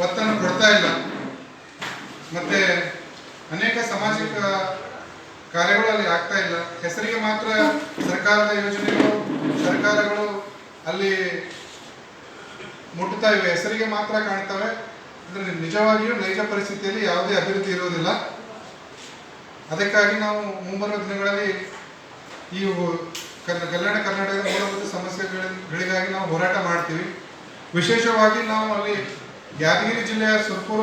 ಒತ್ತನ್ನು ಕೊಡ್ತಾ ಇಲ್ಲ. ಮತ್ತು ಅನೇಕ ಸಾಮಾಜಿಕ ಕಾರ್ಯಗಳು ಅಲ್ಲಿ ಆಗ್ತಾ ಇಲ್ಲ. ಹೆಸರಿಗೆ ಮಾತ್ರ ಸರ್ಕಾರದ ಯೋಜನೆಗಳು, ಸರ್ಕಾರಗಳು ಅಲ್ಲಿ ಮುಟ್ಟುತ್ತಾ ಇವೆ, ಹೆಸರಿಗೆ ಮಾತ್ರ ಕಾಣ್ತವೆ. ಅಂದರೆ ನಿಜವಾಗಿಯೂ ನೈಜ ಪರಿಸ್ಥಿತಿಯಲ್ಲಿ ಯಾವುದೇ ಅಭಿವೃದ್ಧಿ ಇರುವುದಿಲ್ಲ. ಅದಕ್ಕಾಗಿ ನಾವು ಮುಂಬರುವ ದಿನಗಳಲ್ಲಿ ಈ ಕಲ್ಯಾಣ ಕರ್ನಾಟಕದ ಮೂಲಭೂತ ಸಮಸ್ಯೆಗಳಿಗಾಗಿ ನಾವು ಹೋರಾಟ ಮಾಡ್ತೀವಿ. ವಿಶೇಷವಾಗಿ ನಾವು ಅಲ್ಲಿ ಯಾದಗಿರಿ ಜಿಲ್ಲೆಯ ಸುರಪುರ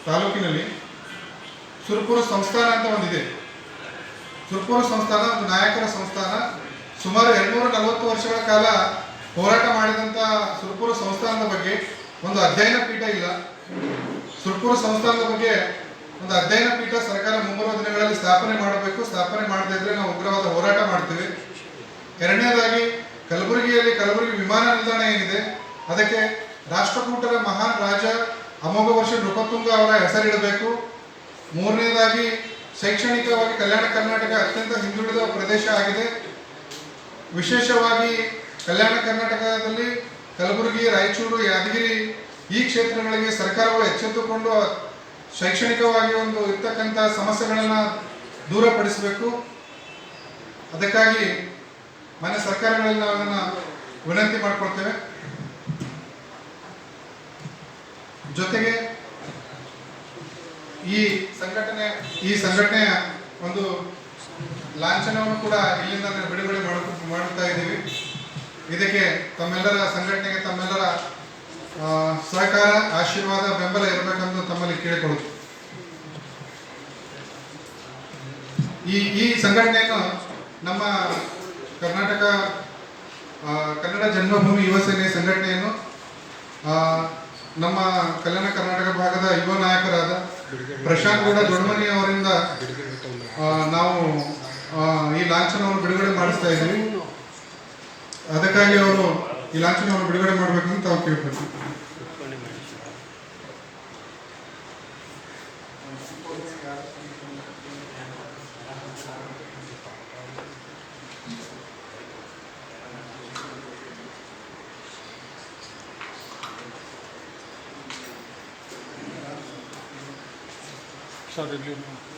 ತಾಲೂಕಿನಲ್ಲಿ ಸುರಪುರ ಸಂಸ್ಥಾನ ಅಂತ ಒಂದಿದೆ. ಸುರಪುರ ಸಂಸ್ಥಾನ ಒಂದು ನಾಯಕರ ಸಂಸ್ಥಾನ. ಸುಮಾರು 240 ವರ್ಷಗಳ ಕಾಲ ಹೋರಾಟ ಮಾಡಿದಂಥ ಸುರಪುರ ಸಂಸ್ಥಾನದ ಬಗ್ಗೆ ಒಂದು ಅಧ್ಯಯನ ಪೀಠ ಇಲ್ಲ. ಸುರಪುರ ಸಂಸ್ಥಾನದ ಬಗ್ಗೆ ಒಂದು ಅಧ್ಯಯನ ಪೀಠ ಸರ್ಕಾರ ಮುಂಬರುವ ದಿನಗಳಲ್ಲಿ ಸ್ಥಾಪನೆ ಮಾಡಬೇಕು. ಸ್ಥಾಪನೆ ಮಾಡದೇ ಇದ್ರೆ ನಾವು ಉಗ್ರವಾದ ಹೋರಾಟ ಮಾಡ್ತೀವಿ. ಎರಡನೇದಾಗಿ ಕಲಬುರಗಿಯಲ್ಲಿ ಕಲಬುರಗಿ ವಿಮಾನ ನಿಲ್ದಾಣ ಏನಿದೆ ಅದಕ್ಕೆ ರಾಷ್ಟ್ರಕೂಟರ ಮಹಾನ್ ರಾಜ ಅಮೋಘ ವರ್ಷ ನೃಪತುಂಗ ಅವರ ಹೆಸರಿಡಬೇಕು. ಮೂರನೇದಾಗಿ ಶೈಕ್ಷಣಿಕವಾಗಿ ಕಲ್ಯಾಣ ಕರ್ನಾಟಕ ಅತ್ಯಂತ ಹಿಂದುಳಿದ ಪ್ರದೇಶ ಆಗಿದೆ. ವಿಶೇಷವಾಗಿ ಕಲ್ಯಾಣ ಕರ್ನಾಟಕದಲ್ಲಿ ಕಲಬುರಗಿ, ರಾಯಚೂರು, ಯಾದಗಿರಿ ಈ ಕ್ಷೇತ್ರಗಳಿಗೆ ಸರ್ಕಾರಗಳು ಎಚ್ಚೆತ್ತುಕೊಂಡು ಶೈಕ್ಷಣಿಕವಾಗಿ ಒಂದು ಇರ್ತಕ್ಕಂಥ ಸಮಸ್ಯೆಗಳನ್ನು ದೂರಪಡಿಸಬೇಕು. ಅದಕ್ಕಾಗಿ ಮಾನ್ಯ ಸರ್ಕಾರಗಳಲ್ಲಿ ನಾವು ಅದನ್ನು ವಿನಂತಿ ಮಾಡಿಕೊಳ್ತೇವೆ. ಜೊತೆಗೆ ಈ ಸಂಘಟನೆಯ ಒಂದು ಲಾಂಛನವನ್ನು ಕೂಡ ಇಲ್ಲಿಂದ ಬಿಡುಗಡೆ ಮಾಡುತ್ತಾ ಇದ್ದೀವಿ. ಇದಕ್ಕೆ ತಮ್ಮೆಲ್ಲರ ಸಂಘಟನೆಗೆ ತಮ್ಮೆಲ್ಲರ ಸಹಕಾರ, ಆಶೀರ್ವಾದ, ಬೆಂಬಲ ಇರಬೇಕೆಂದು ತಮ್ಮಲ್ಲಿ ಕೇಳಿಕೊಳ್ಳುತ್ತೆ. ಈ ಸಂಘಟನೆಯನ್ನು ನಮ್ಮ ಕರ್ನಾಟಕ ಕನ್ನಡ ಜನ್ಮಭೂಮಿ ಯುವ ಸೇನೆ ಸಂಘಟನೆಯನ್ನು ನಮ್ಮ ಕಲ್ಯಾಣ ಕರ್ನಾಟಕ ಭಾಗದ ಯುವ ನಾಯಕರಾದ ಪ್ರಶಾಂತ್ ಗೌಡ ದೊಡ್ಡಮನಿ ಅವರಿಂದ ನಾವು ಈ ಲಾಂಛನವನ್ನು ಬಿಡುಗಡೆ ಮಾಡಿಸ್ತಾ ಇದ್ದೀವಿ. ಅದಕ್ಕಾಗಿ ಅವರು ಈ ಲಾಂಛನವನ್ನು ಬಿಡುಗಡೆ ಮಾಡಬೇಕಂತ ನಾವು ಕೇಳ್ಕೊಳ್ತೀವಿ. Sorry.